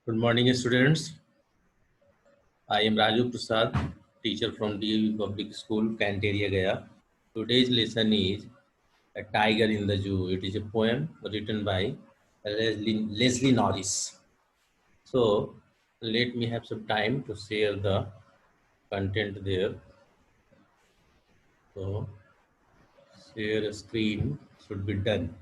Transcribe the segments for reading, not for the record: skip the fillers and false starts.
Good morning, students. I am Raju Prasad, teacher from DAV Public School, Canteria, Gaya. Today's lesson is A Tiger in the Zoo. It is a poem written by Leslie Norris. So, let me have some time to share the content there. So, share a screen should be done.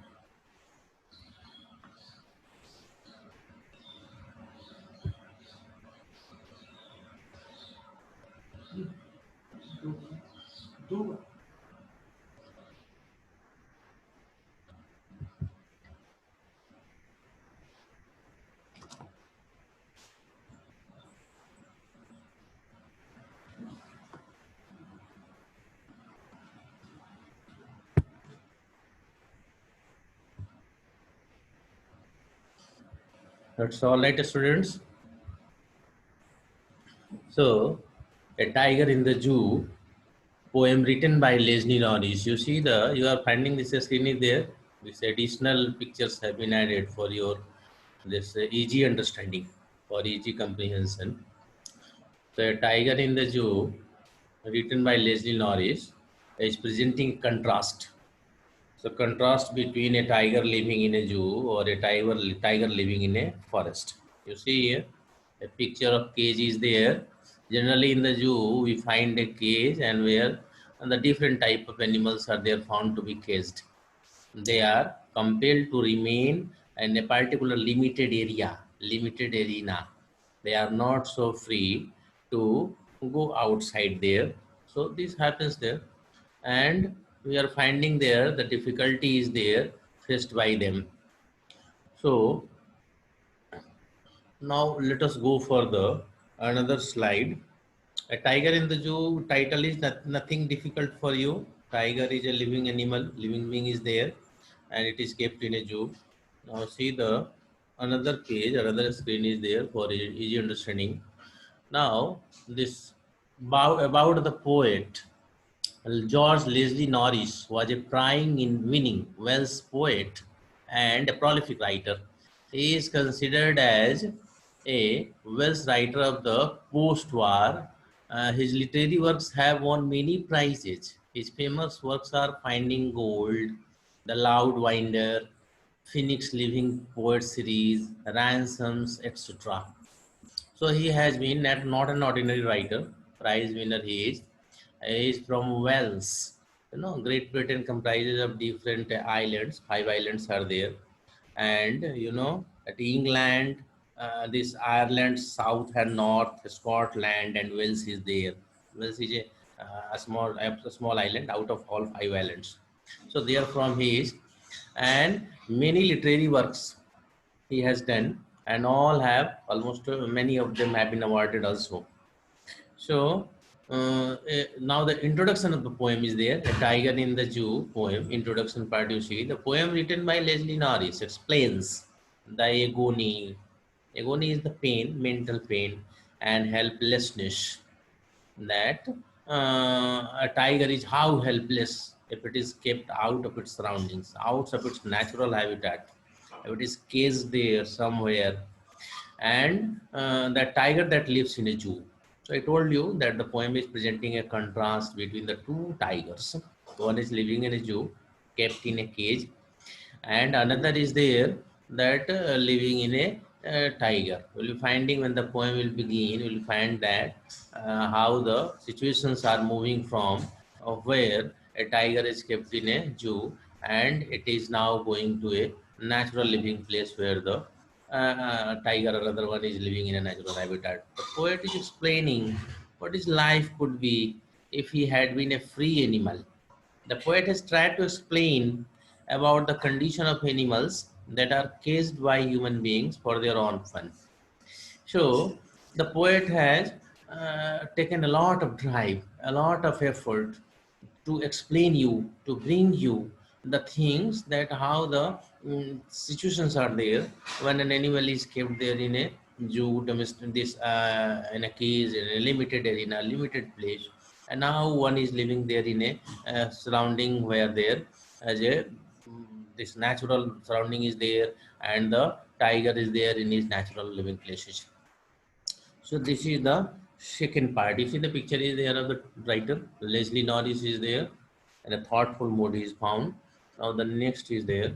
That's all right, students. So, A Tiger in the Zoo poem written by Leslie Norris. You are finding this screen is there. These additional pictures have been added for your this easy understanding, for easy comprehension. So, A Tiger in the Zoo, written by Leslie Norris, is presenting contrast. So, contrast between a tiger living in a zoo or a tiger living in a forest. You see here, a picture of cage is there. Generally, in the zoo, we find a cage and the different type of animals are there found to be caged. They are compelled to remain in a particular limited arena. They are not so free to go outside there. So this happens there, and we are finding there the difficulty is there faced by them. So now let us go for the another slide. A tiger in the zoo title is nothing difficult for you. Tiger is a living animal, living being is there, and it is kept in a zoo. Now see the another page, another screen is there for easy understanding. Now this about the poet George Leslie Norris was a prying in winning Welsh poet and a prolific writer. He is considered as a Welsh writer of the post-war. His literary works have won many prizes. His famous works are Finding Gold, The Loud Winder, Phoenix Living Poet Series, Ransoms, etc. So he has been not an ordinary writer, prize winner he is. He is from Wales. Great Britain comprises of different islands. 5 islands are there, and at England, this Ireland, South and North, Scotland, and Wales is there. Wales is a small island out of all 5 islands. So they are from his, and many literary works he has done, and all have almost many of them have been awarded also. So now the introduction of the poem is there. A Tiger in the Zoo poem, introduction part you see. The poem written by Leslie Norris explains the agony. Agony is the pain, mental pain and helplessness that a tiger is how helpless if it is kept out of its surroundings, out of its natural habitat, if it is caged there somewhere, and the tiger that lives in a zoo. So I told you that the poem is presenting a contrast between the two tigers. One is living in a zoo, kept in a cage, and another is there that living in a tiger. We'll be finding when the poem will begin, we'll find that how the situations are moving from where a tiger is kept in a zoo and it is now going to a natural living place where the tiger or other one is living in a natural habitat. The poet is explaining what his life could be if he had been a free animal. The poet has tried to explain about the condition of animals that are caged by human beings for their own fun. So the poet has taken a lot of drive, a lot of effort to explain you, to bring you the things that how the situations are there when an animal is kept there in a zoo, domestic, this in a cage, in a limited arena, limited place, and now one is living there in a surrounding where there as a this natural surrounding is there, and the tiger is there in his natural living places. So this is the second part. You see the picture is there of the writer. Leslie Norris is there, and a thoughtful mode is found. Now the next is there.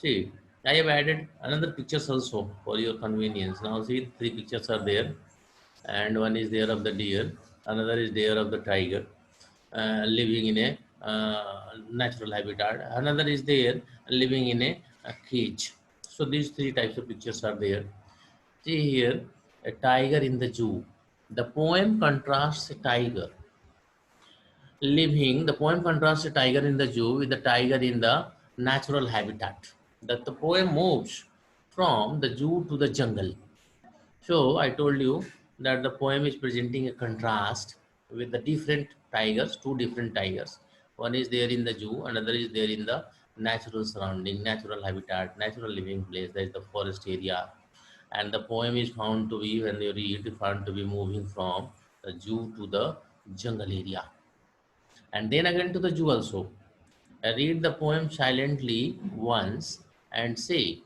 See, I have added another pictures also for your convenience. Now see, three pictures are there, and one is there of the deer, another is there of the tiger, living in a natural habitat. Another is there living in a cage. So these three types of pictures are there. See here, a tiger in the zoo. The poem contrasts a tiger living. The poem contrasts a tiger in the zoo with the tiger in the natural habitat. That the poem moves from the zoo to the jungle. So I told you that the poem is presenting a contrast with the different tigers, two different tigers. One is there in the zoo, another is there in the natural surrounding, natural habitat, natural living place, that is the forest area. And the poem is found to be, when you read, found to be moving from the zoo to the jungle area. And then again to the zoo also. Read the poem silently once and say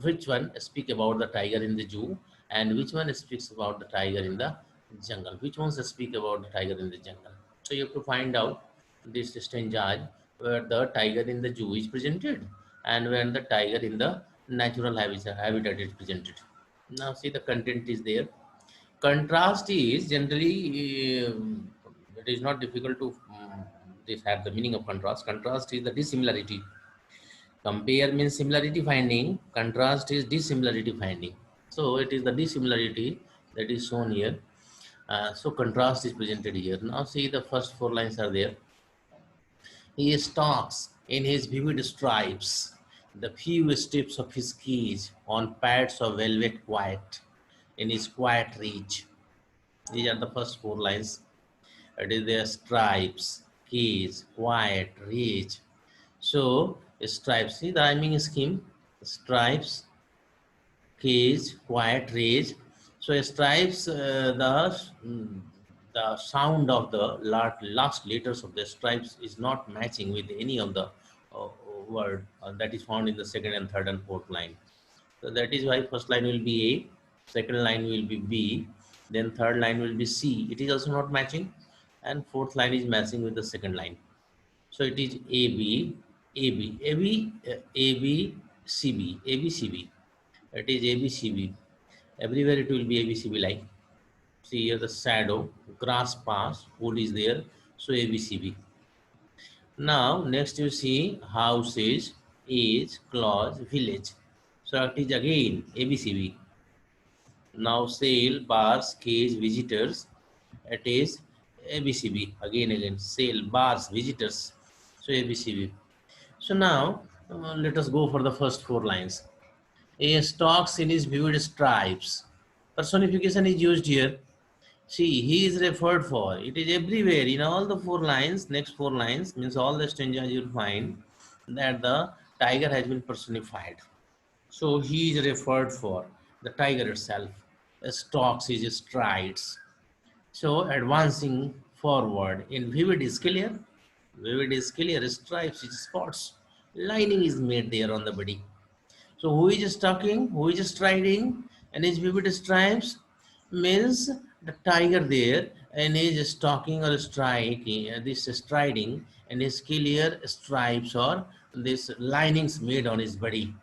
which one speak about the tiger in the zoo and which one speaks about the tiger in the jungle. Which ones speak about the tiger in the jungle? So you have to find out this stanza where the tiger in the zoo is presented and when the tiger in the natural habitat is presented. Now see the content is there. Contrast is generally it is not difficult to this have the meaning of contrast. Contrast is the dissimilarity. Compare means similarity finding. Contrast is dissimilarity finding. So it is the dissimilarity that is shown here. So contrast is presented here. Now see the first four lines are there. He stalks in his vivid stripes, the few steps of his cage on pads of velvet quiet, in his quiet reach. These are the first four lines. It is their stripes, keys, quiet, reach. So stripes, see the rhyming scheme, stripes, keys, quiet, reach. So stripes, the sound of the last letters of the stripes is not matching with any of the uh, word that is found in the second and third and fourth line. So that is why first line will be A, second line will be B, then third line will be C. It is also not matching, and fourth line is matching with the second line. So it is AB, AB, AB, AB, CB, AB, CB. It is AB, CB. Everywhere it will be AB, CB like. See here the shadow, grass pass, wood is there. So AB, CB. Now next you see houses, is, clause, village. So it is again ABCB. Now sale, bars, cage, visitors. It is ABCB. Again, sale, bars, visitors. So ABCB. So now let us go for the first four lines. A stalks in his vivid stripes. Personification is used here. See, he is referred for. It is everywhere in all the four lines. Next four lines means all the stanzas you'll find that the tiger has been personified. So he is referred for the tiger itself. Stalks his strides. So advancing forward in vivid is clear. Vivid is clear. Stripes his spots. Lining is made there on the body. So who is stalking? Who is striding? And his vivid stripes means the tiger there and is stalking or striking. This striding and his clear stripes or this linings made on his body.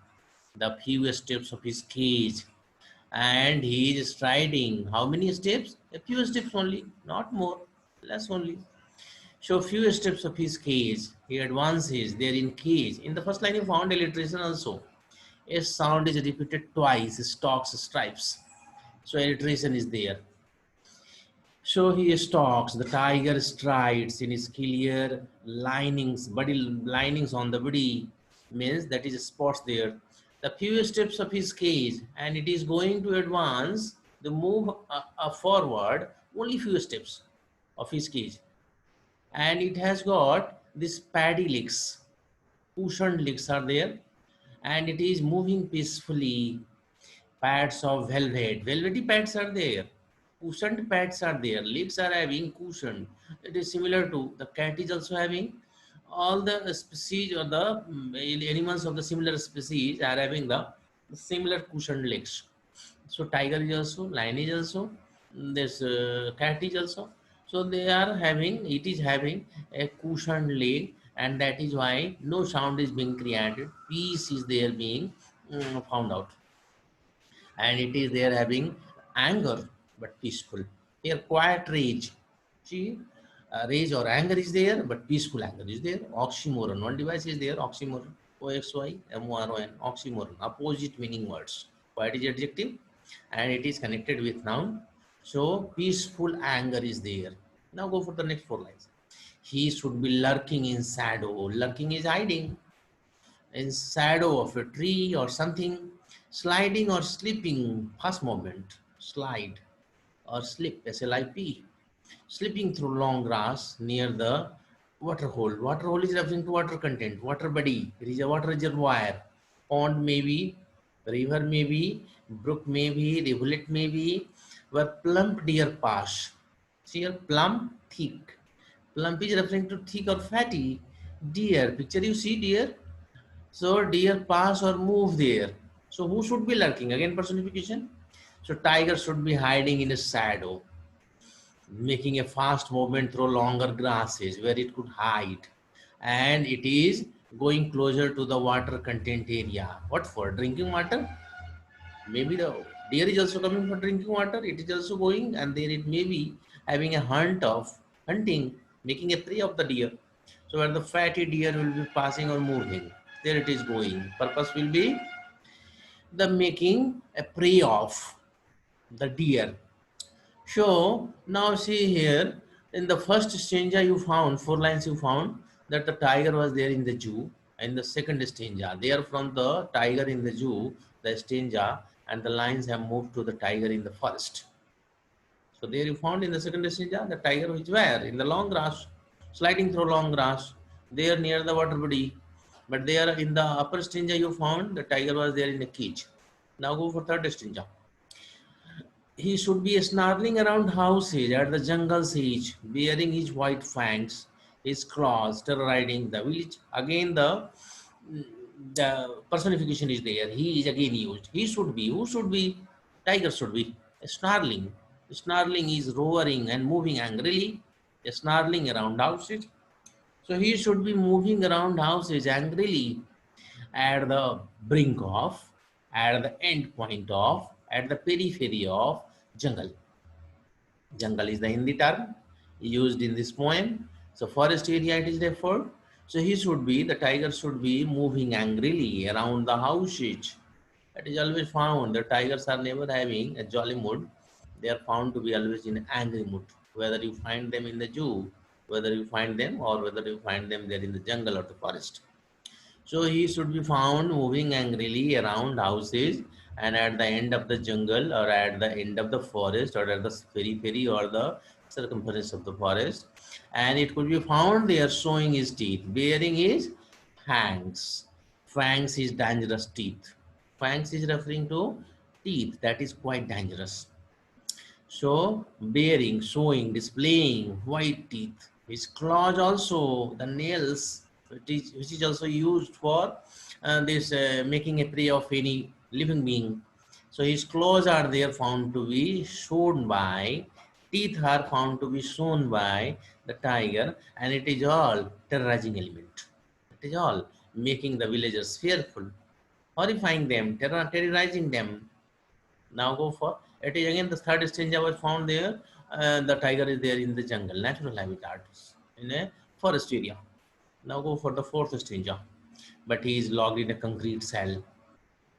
The few steps of his cage and he is striding. How many steps? A few steps only, not more, less only. So few steps of his cage. He advances there in cage. In the first line, you found alliteration also. A sound is repeated twice, stalks, stripes. So alliteration is there. So he stalks, the tiger strides in his clear linings, body linings on the body, means that is spots there. The few steps of his cage, and it is going to advance, the move forward, only few steps of his cage. And it has got this paddy legs, cushioned legs are there, and it is moving peacefully. Pads of velvet, velvety pads are there, cushioned pads are there, legs are having cushioned. It is similar to the cat is also having, all the species or the animals of the similar species are having the similar cushioned legs. So tiger is also, lion is also, this cat is also. So they are having, it is having a cushioned leg, and that is why no sound is being created. Peace is there being found out, and it is there having anger but peaceful. Here quiet rage. See, rage or anger is there, but peaceful anger is there. Oxymoron. One device is there. Oxymoron. OXYMORON. Oxymoron. Opposite meaning words. Quiet is adjective, and it is connected with noun. So peaceful anger is there. Now go for the next four lines. He should be lurking in shadow. Lurking is hiding in shadow of a tree or something, sliding or slipping, past moment, slide or slip, SLIP, slipping through long grass near the water hole. Water hole is referring to water content, water body, it is a water reservoir, pond maybe, river maybe, brook maybe, rivulet maybe, where plump deer pass. See here, plump, thick. Plump is referring to thick or fatty. Deer, picture you see deer, so deer pass or move there. So who should be lurking? Again personification. So tiger should be hiding in a shadow, making a fast movement through longer grasses where it could hide. And it is going closer to the water content area. What for? Drinking water? Maybe the deer is also coming for drinking water. It is also going, and there it may be having a hunt of hunting, making a prey of the deer. So where the fatty deer will be passing or moving, there it is going. Purpose will be the making a prey of the deer. So now see here, in the first stanza you found, four lines you found that the tiger was there in the zoo. In the second stanza, there from the tiger in the zoo, the stanza and the lines have moved to the tiger in the forest. So there you found in the second stanza the tiger which were in the long grass, sliding through long grass, there near the water body. But there in the upper stanza you found the tiger was there in a cage. Now go for third stanza. He should be snarling around houses at the jungle's edge, bearing his white fangs, his claws, terrorizing the village. Again, the personification is there. He is again used. He should be. Who should be? Tiger should be. Snarling. Snarling is roaring and moving angrily. Snarling around houses. So he should be moving around houses angrily at the brink of, at the end point of, at the periphery of jungle. Jungle is the Hindi term used in this poem. So forest area it is referred. So he should be, the tiger should be moving angrily around the houses. It is always found the tigers are never having a jolly mood. They are found to be always in angry mood. Whether you find them in the zoo, whether you find them or whether you find them there in the jungle or the forest. So he should be found moving angrily around houses and at the end of the jungle or at the end of the forest or at the periphery or the circumference of the forest. And it could be found there showing his teeth, bearing his fangs. Fangs is dangerous teeth. Fangs is referring to teeth that is quite dangerous. So bearing, showing, displaying white teeth. His claws also, the nails, which is also used for this making a prey of any living being. So his claws are there found to be shown by, teeth are found to be shown by the tiger, and it is all terrorizing element. It is all making the villagers fearful, horrifying them, terrorizing them. Now go for, it is again the third stanza was found there. The tiger is there in the jungle, natural habitat, in a forest area. Now go for the fourth stanza. But he is locked in a concrete cell.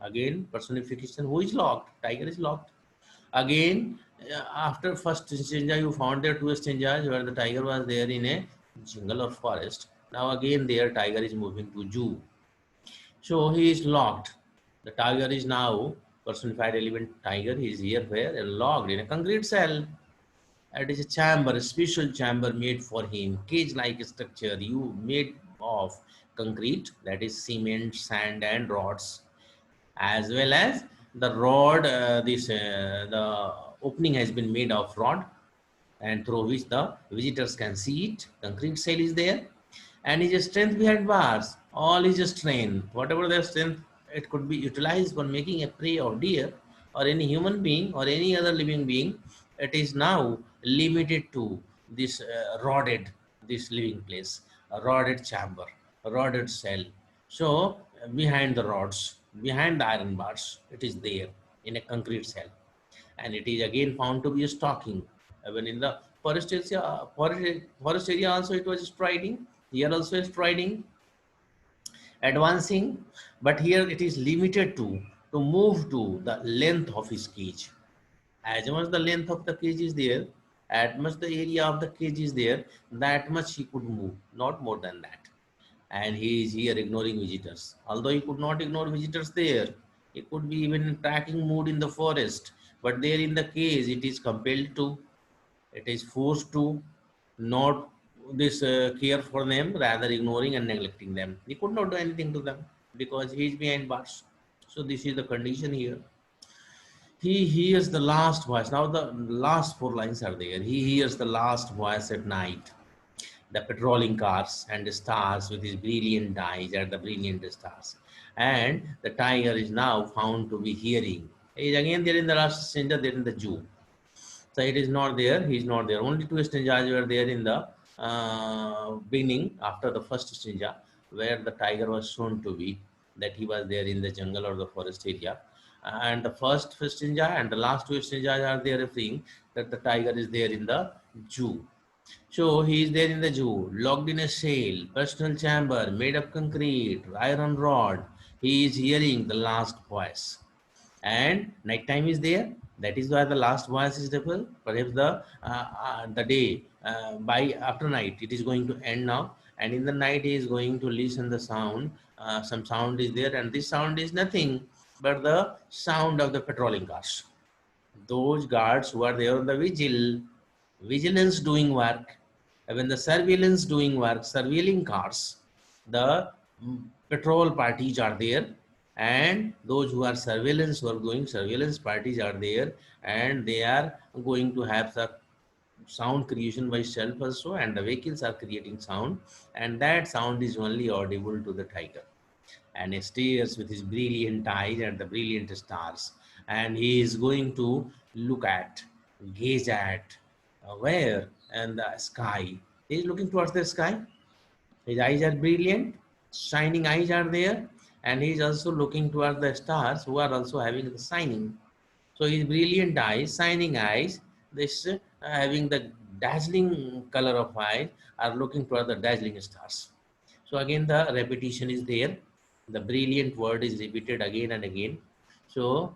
Again, personification. Who is locked? Tiger is locked. Again, after first stanza, you found there two stanzas where the tiger was there in a jungle or forest. Now again, there tiger is moving to zoo. So he is locked. The tiger is now personified element tiger. He is here where locked in a concrete cell. It is a chamber, a special chamber made for him, cage-like structure you made of concrete, that is cement, sand, and rods, as well as the rod. The opening has been made of rod, and through which the visitors can see it. Concrete cell is there, and his strength behind bars. All his strength, whatever their strength it could be utilized for making a prey of deer or any human being or any other living being. It is now limited to this rodded, this living place, a rodded chamber, a rodded cell. So behind the rods, behind the iron bars, it is there in a concrete cell, and it is again found to be stalking. Even in the forest area also it was striding. Here also striding, advancing, but here it is limited to move to the length of his cage. As much the length of the cage is there, as much the area of the cage is there, that much he could move, not more than that. And he is here ignoring visitors. Although he could not ignore visitors there, he could be even in tracking mood in the forest, but there in the cage, it is compelled to, it is forced to not this care for them, rather ignoring and neglecting them. He could not do anything to them because he is behind bars. So this is the condition here. He hears the last voice. Now the last four lines are there. He hears the last voice at night. The patrolling cars and the stars with his brilliant eyes are the brilliant stars. And the tiger is now found to be hearing. He is again there in the last stanza, there in the Jew. So it is not there. He is not there. Only two stanzas were there in the beginning after the first stanza, where the tiger was shown to be, that he was there in the jungle or the forest area. And the first stanza and the last two stanzas are there referring that the tiger is there in the zoo. So he is there in the zoo, locked in a cell, personal chamber made of concrete, iron rod. He is hearing the last voice, and night time is there. That is why the last voice is double. Perhaps the day by after night it is going to end now, and in the night he is going to listen the sound. Some sound is there, and this sound is nothing but the sound of the patrolling cars. Those guards who are there on the vigilance doing work, when the surveillance doing work, surveilling cars, the patrol parties are there, and those who are surveillance who are doing surveillance parties are there, and they are going to have the sound creation by self also, and the vehicles are creating sound, and that sound is only audible to the tiger, and he stares with his brilliant eyes at the brilliant stars, and he is going to look at, gaze at, where, and the sky. He is looking towards the sky. His eyes are brilliant, shining eyes are there, and he is also looking towards the stars who are also having the shining. So his brilliant eyes, shining eyes, this having the dazzling color of eyes, are looking towards the dazzling stars. So again the repetition is there. The brilliant word is repeated again and again. So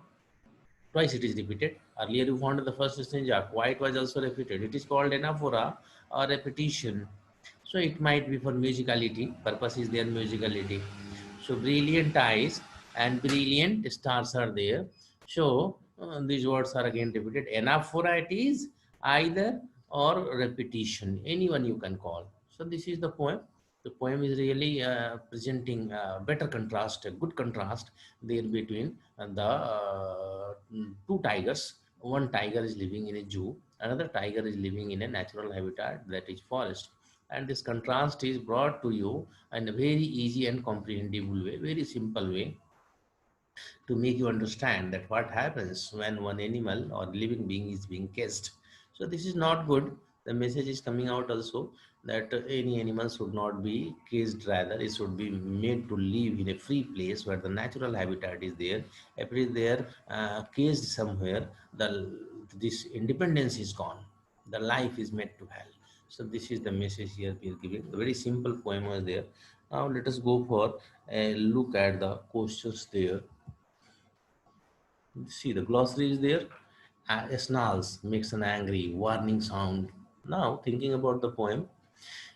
twice it is repeated. Earlier you found the first stanza, quiet was also repeated. It is called anaphora or repetition. So it might be for musicality. Purpose is their musicality. So brilliant eyes and brilliant stars are there. So these words are again repeated. Anaphora it is either or repetition. Anyone you can call. So this is the poem. The poem is really presenting better contrast, a good contrast there between two tigers. One tiger is living in a zoo, another tiger is living in a natural habitat, that is forest. And this contrast is brought to you in a very easy and comprehensible way, very simple way, to make you understand that what happens when one animal or living being is being caged. So this is not good. The message is coming out also that any animal should not be caged, rather it should be made to live in a free place where the natural habitat is there. If it is there caged somewhere, this independence is gone. The life is made to hell. So this is the message here we are giving. A very simple poem was there. Now let us go for a look at the questions there. See, the glossary is there. Snarls makes an angry, warning sound. Now, thinking about the poem,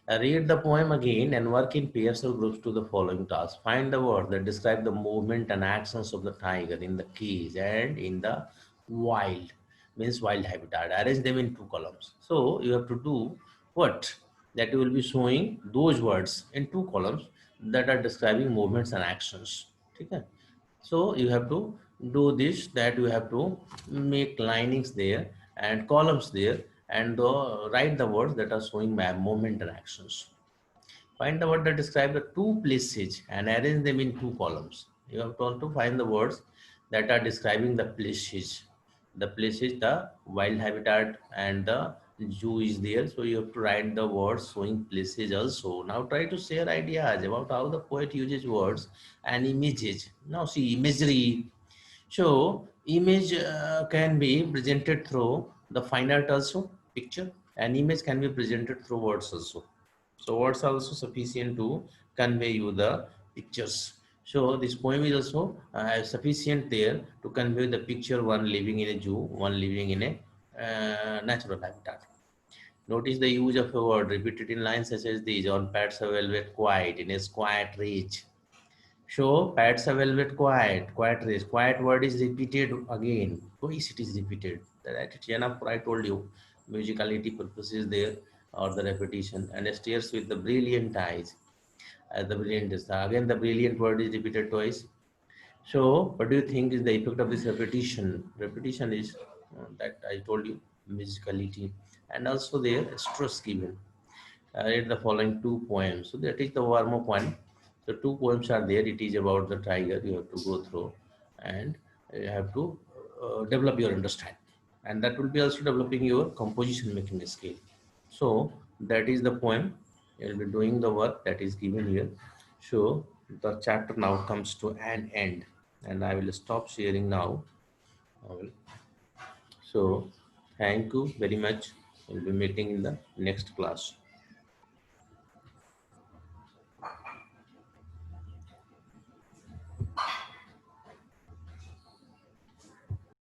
read the poem again and work in pairs or groups to the following tasks. Find the words that describe the movement and actions of the tiger in the cage and in the wild, means wild habitat. Arrange them in two columns. So, you have to do what? That you will be showing those words in two columns that are describing movements and actions. Okay? So you have to do this, that you have to make linings there and columns there, and write the words that are showing movement and actions. Find the word that describe the two places and arrange them in two columns. You have to find the words that are describing the places. The places, the wild habitat and the zoo is there. So you have to write the words showing places also. Now try to share ideas about how the poet uses words and images. Now see imagery. So image can be presented through the fine art also, picture, and image can be presented through words also. So words are also sufficient to convey you the pictures. So this poem is also sufficient there to convey the picture, one living in a zoo, one living in a natural habitat. Notice the use of a word repeated in lines such as these: on pads a velvet quiet, in a quiet reach. So pads a velvet quiet, quiet reach. Quiet word is repeated again. Twice it is repeated. That it's enough. I told you, musicality purpose is there or the repetition, and stares with the brilliant eyes. As the brilliant is again the brilliant word is repeated twice. So, what do you think is the effect of this repetition? Repetition is that I told you, musicality, and also there stress given. I read the following two poems. So that is the warm-up one. So two poems are there. It is about the tiger. You have to go through, and you have to develop your understanding, and that will be also developing your composition making skill. So that is the poem. You'll be doing the work that is given here. So the chapter now comes to an end, and I will stop sharing now. I will- So thank you very much. We'll be meeting in the next class.